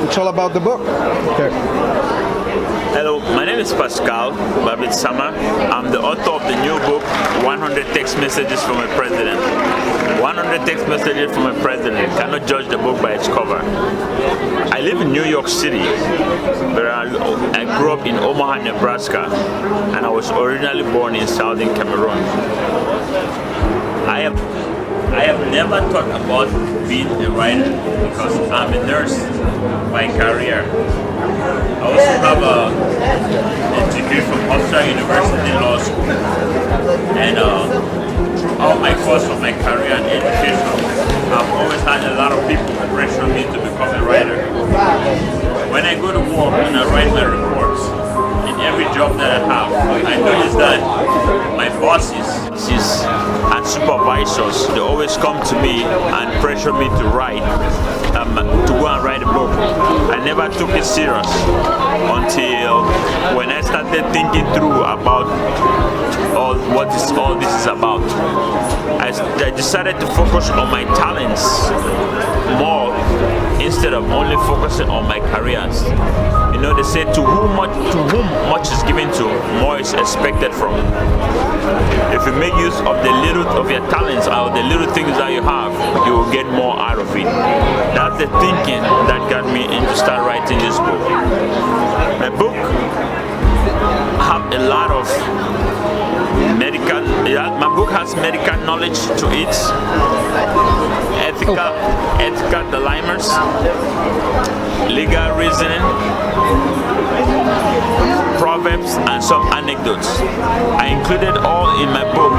and tell about the book. Okay. Hello, my name is Pascal Babit Sama. I'm the author of the new book, 100 Text Messages from a President. 100 Text Messages from a President. Cannot judge the book by its cover. I live in New York City, but I grew up in Omaha, Nebraska, and I was originally born in southern Cameroon. I have never thought about being a writer because I'm a nurse by career. I also have a degree from Hofstra University Law School, and all my course of my career and education, I've always had a lot of people pressure me to become a writer. When I go to work and I write my reports, in every job that I have, I notice that my bosses and supervisors, they always come to me and pressure me to write, to go and write a book. I never took it serious until when I started thinking through about what all this is about. I decided to focus on my talents more instead of only focusing on my careers. You know, they say to whom much is given to, more is expected from. If you make use of the little of your talents or the little things that you have, you will get more out of it. That's the thinking that got me into start writing this book. My book have a lot of medical. My book has medical knowledge to it, ethical dilemmas, legal reasoning, proverbs, and some anecdotes. I included all in my book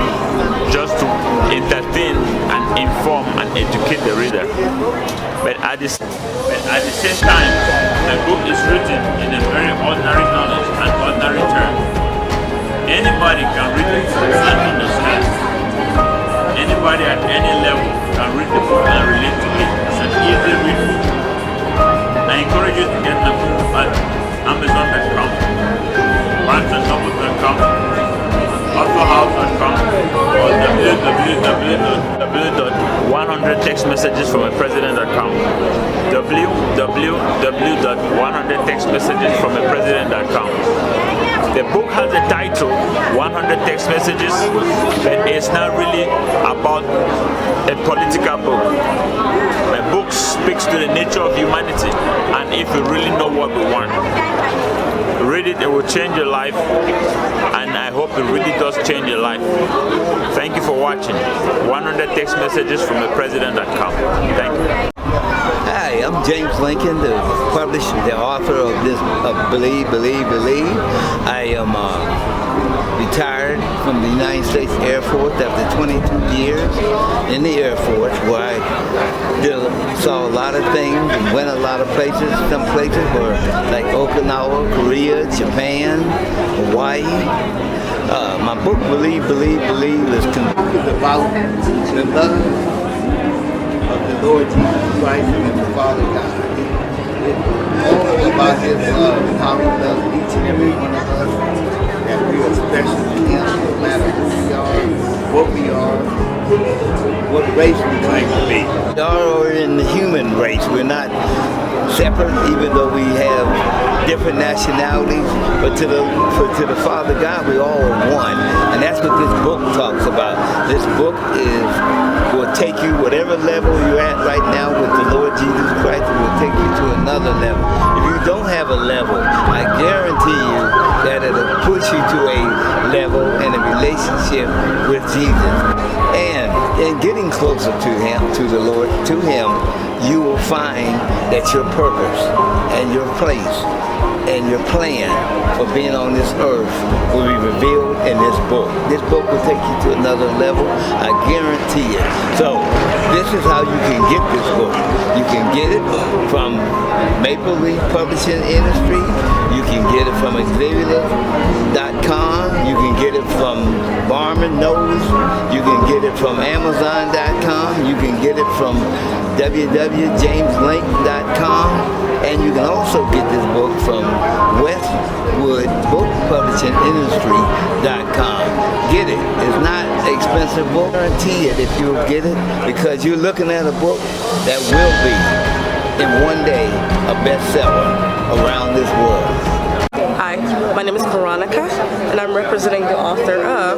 just to entertain and inform and educate the reader. But at the same time, my book is written in a very ordinary knowledge and ordinary terms. Anybody can read it and understand. Anybody at any level can read the book and relate to it. It's an easy read book. I encourage you to get the book at Amazon.com, BarnesandNoble.com, AuthorHouse.com, or www.100textmessagesfromapresident.com. www.100textmessagesfromapresident.com. The book has a title, 100 Text Messages, but it's not really about a political book. My book speaks to the nature of humanity, and if you really know what we want, read it, it will change your life, and I hope it really does change your life. Thank you for watching. 100 Text Messages from the President.com. Thank you. Hi, I'm James Lincoln, the publisher, the author of this Believe, Believe, Believe. I am retired from the United States Air Force after 22 years in the Air Force, where I saw a lot of things and went a lot of places. Some places were like Okinawa, Korea, Japan, Hawaii. My book, Believe, Believe, Believe, is about the love of the Lord Jesus Christ and the Father God. It's about His love and how He loves each and every one of us, that we are special to Him, no matter who we are, what race we claim to be. We are in the human race. We're not separate, even though we have different nationalities, but to the Father God, we all are one. And that's what this book talks about. This book will take you whatever level you're at right now with the Lord Jesus Christ. It will take you to another level. If you don't have a level, I guarantee you that it'll push you to a level in a relationship with Jesus. And in getting closer to Him, to the Lord, to Him, you will find that your purpose and your place and your plan for being on this earth will be revealed in this book. This book will take you to another level, I guarantee it. So, this is how you can get this book. You can get it from Maple Leaf Publishing Industry. You can get it from Xavier.com. You can get it from Barman Knows. You can get it from Amazon.com. You can get it from www.jameslink.com. And you can also get this book from Westwood Book Publishing Industry.com. Get it. It's not an expensive book. I guarantee it if you'll get it, because you're looking at a book that will be in one day a bestseller around this world. Hi, my name is Veronica, and I'm representing the author of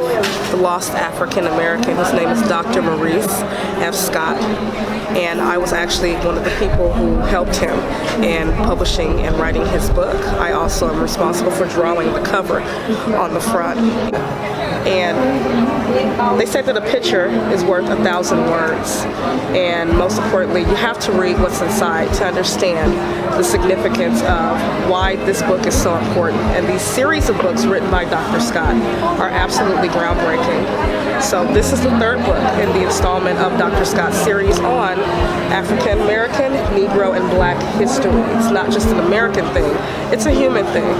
The Lost African American. His name is Dr. Maurice F. Scott, and I was actually one of the people who helped him in publishing and writing his book. I also am responsible for drawing the cover on the front. And they say that a picture is worth 1,000 words, and most importantly, you have to read what's inside to understand the significance of why this book is so important. And these series of books written by Dr. Scott are absolutely groundbreaking. So this is the third book in the installment of Dr. Scott's series on African American, Negro, and Black history. It's not just an American thing, it's a human thing.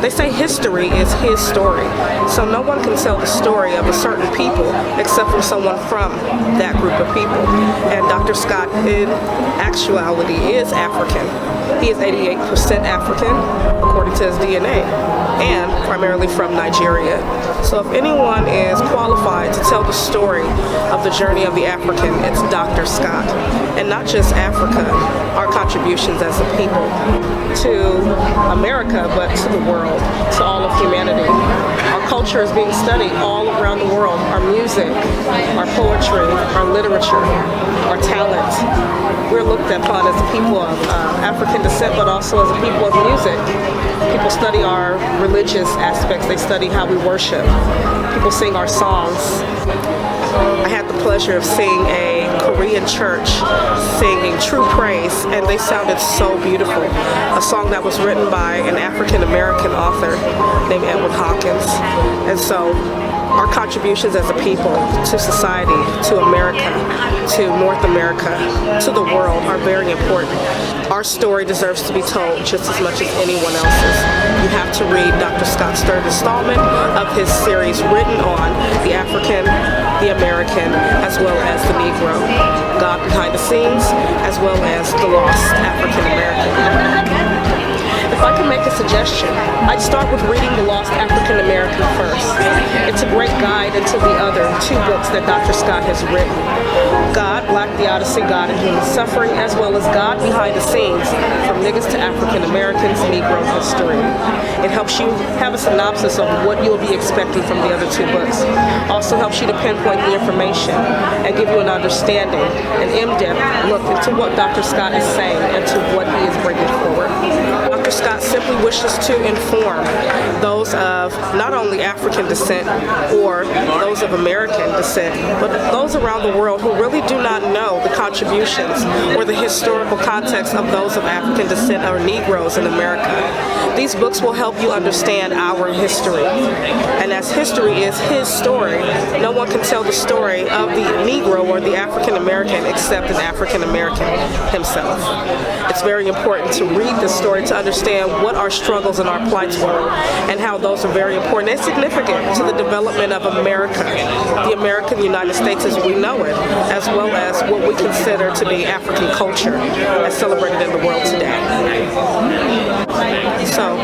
They say history is his story, so no one can tell the story of a certain people except for someone from that group of people. And Dr. Scott, in actuality, is African. He is 88% African, according to his DNA, and primarily from Nigeria. So if anyone is qualified to tell the story of the journey of the African, it's Dr. Scott. And not just Africa, our contributions as a people to America, but to the world, to all of humanity. Our culture is being studied all around the world. Our music, our poetry, our literature, our talent. We're looked upon as a people of African descent, but also as a people of music. People study our religious aspects. They study how we worship. People sing our songs. I had the pleasure of seeing a Korean church singing True Praise, and they sounded so beautiful. A song that was written by an African American author named Edward Hawkins. And so our contributions as a people to society, to America, to North America, to the world are very important. Our story deserves to be told just as much as anyone else's. You have to read Dr. Scott's third installment of his series written on the African, the American, as well as the Negro, God behind the scenes, as well as the lost African American. If I could make a suggestion, I'd start with reading The Lost African American first. It's a great guide into the other two books that Dr. Scott has written. God, Black the Odyssey, God and Human Suffering, as well as God Behind the Scenes, From Niggas to African Americans, Negro History. It helps you have a synopsis of what you'll be expecting from the other two books. Also helps you to pinpoint the information and give you an understanding, an in-depth look into what Dr. Scott is saying and to what he is bringing forward. Dr. Scott simply wishes to inform those of not only African descent or those of American descent, but those around the world who really do not know the contributions or the historical context of those of African descent or Negroes in America. These books will help you understand our history. And as history is his story, no one can tell the story of the Negro or the African American except an African American himself. It's very important to read this story to understand what our struggles and our plights were and how those are very important and significant to the development of America, the American United States as we know it, as well as what we consider to be African culture as celebrated in the world today. So,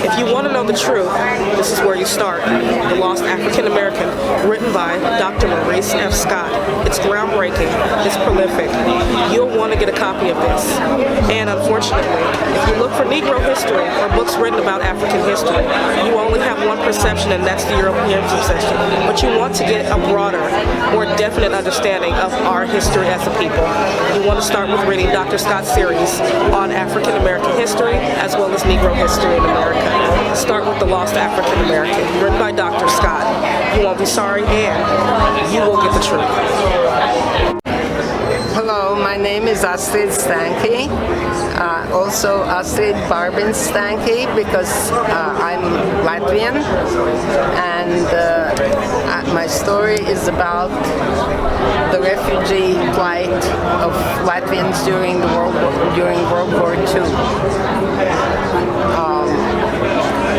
if you want to know the truth, this is where you start. The Lost African American, written by Dr. Maurice F. Scott. It's groundbreaking. It's prolific. You'll want to get a copy of this. And unfortunately, if you look for Negro history or books written about African history, you only have one perception, and that's the European perception. But you want to get a broader, more definite understanding of our history as a people. You want to start with reading Dr. Scott's series on African American history as well as Negro history in America. Start with The Lost African American, written by Dr. Scott. You won't be sorry, and you will get the truth. Hello, my name is Astrid Stanke, also Astrid Barbin Stanke, because I'm Latvian, and my story is about the refugee plight of Latvians during World War II.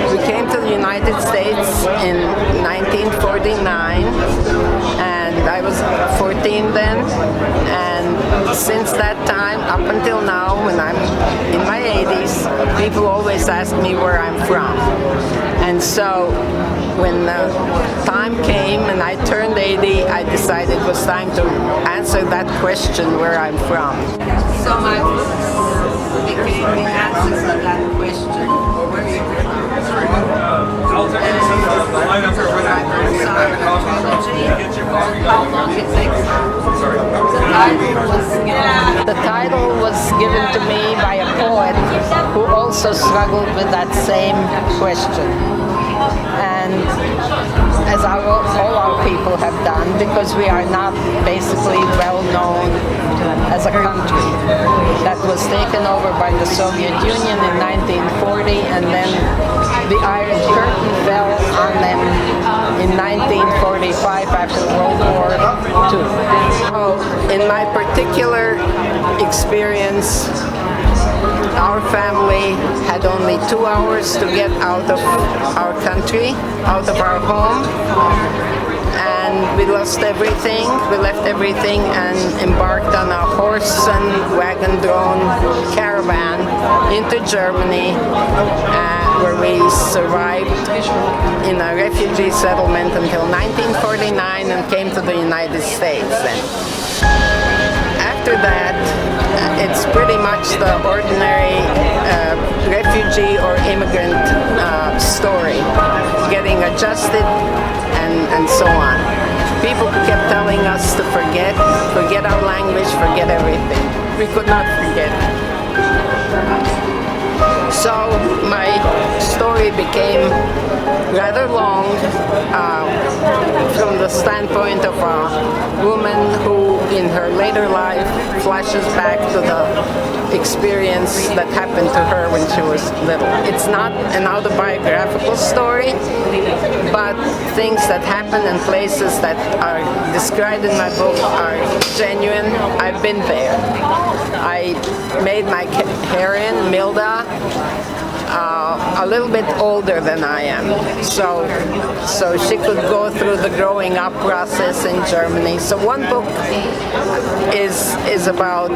We came to the United States in 1949, and I was 14 17 then, and since that time up until now, when I'm in my 80s, people always ask me where I'm from. And so when the time came and I turned 80, I decided it was time to answer that question, where I'm from. So my books became the answers to that question, where are you from? The title was given to me by a poet who also struggled with that same question. And as all our people have done, because we are not basically well known as a country. That was taken over by the Soviet Union in 1940, and then the Iron Curtain fell on them in 1945 after World War II. Oh, in my particular experience, our family had only 2 hours to get out of our country, out of our home, and we lost everything. We left everything and embarked on a horse and wagon-drawn caravan into Germany, where we survived in a refugee settlement until 1949 and came to the United States then. After that, it's pretty much the ordinary refugee or immigrant story, getting adjusted and so on. People kept telling us to forget our language, forget everything. We could not forget. So my story became rather long from the standpoint of a woman who in her later life flashes back to the experience that happened to her when she was little. It's not an autobiographical story, but things that happen in places that are described in my book are genuine. I've been there. I made my heroine, Milda, a little bit older than I am, so she could go through the growing up process in Germany. So one book is about.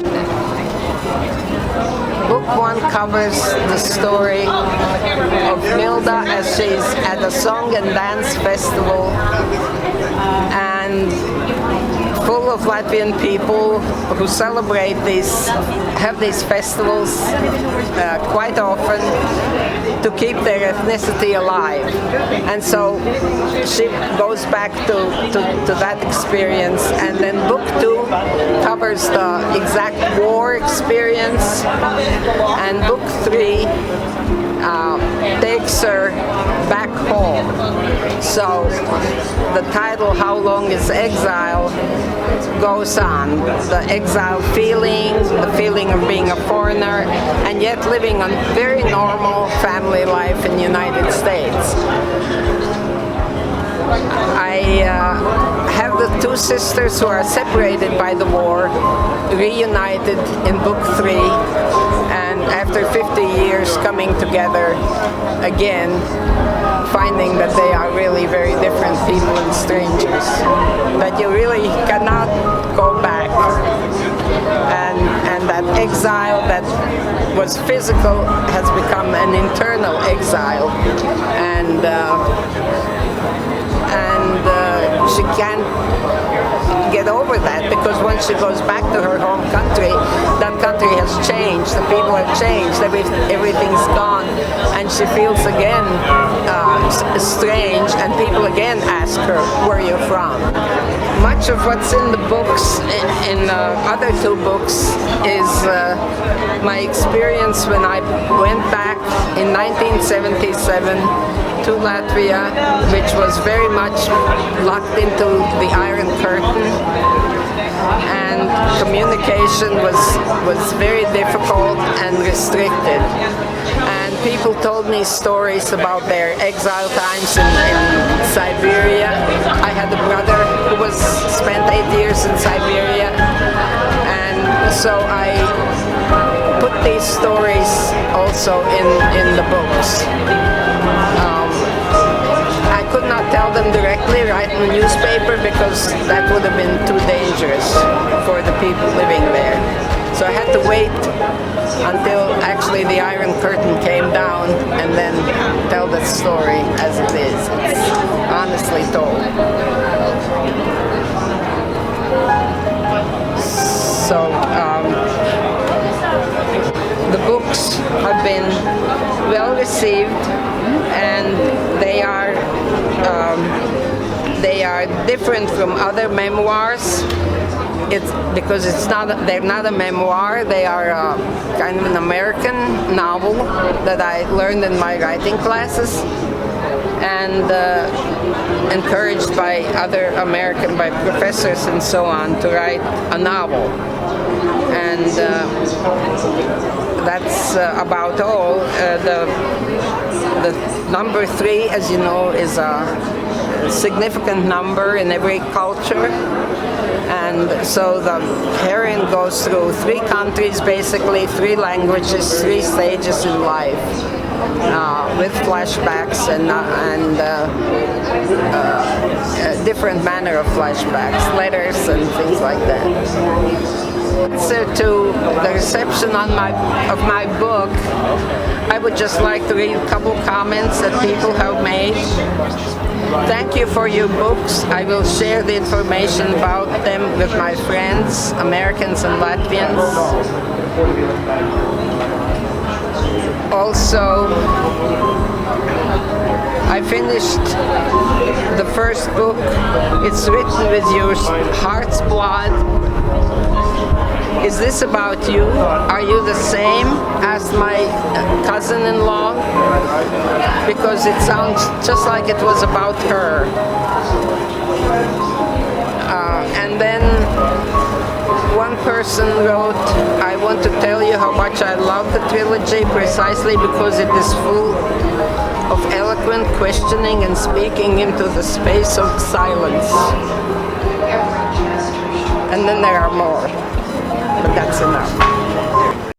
Book one covers the story of Milda as she's at a song and dance festival, and full of Latvian people who celebrate have these festivals quite often to keep their ethnicity alive. And so she goes back to that experience. And then book two covers the exact war experience. And book three takes her back home. So the title, How Long is Exile, goes on. The exile feeling, the feeling of being a foreigner, and yet living a very normal family life in the United States. I have the two sisters who are separated by the war, reunited in book three, and after 50 years coming together again, finding that they are really very different people and strangers, that you really cannot go back. And that exile that was physical has become an internal exile, and she can't get over that, because once she goes back to her home country, that country has changed, the people have changed, everything's gone, and she feels again strange, and people again ask her, where are you from? Much of what's in the books, in other two books, is my experience when I went back in 1977 to Latvia, which was very much locked into the Iron Curtain, and communication was very difficult and restricted. And people told me stories about their exile times in Siberia. I had a brother who spent 8 years in Siberia, and so I put these stories also in the books. I could not tell them directly directly write in the newspaper because that would have been too dangerous for the people living there. So I had to wait until actually the Iron Curtain came down and then tell the story as it is. It's honestly told. So the books have been well received, and they are different from other memoirs. It's because they're not a memoir. They are kind of an American novel that I learned in my writing classes, and encouraged by by professors and so on to write a novel. And that's about all. The number 3, as you know, is a significant number in every culture. And so the heroine goes through 3 countries, basically 3 languages, 3 stages in life, with flashbacks and different manner of flashbacks, letters and things like that. So to the reception of my book, I would just like to read a couple comments that people have made. Thank you for your books. I will share the information about them with my friends, Americans and Latvians. Also, I finished the first book. It's written with your heart's blood. Is this about you? Are you the same? Asked my cousin-in-law, because it sounds just like it was about her. And then one person wrote, I want to tell you how much I love the trilogy precisely because it is full of eloquent questioning and speaking into the space of silence. And then there are more. But that's enough.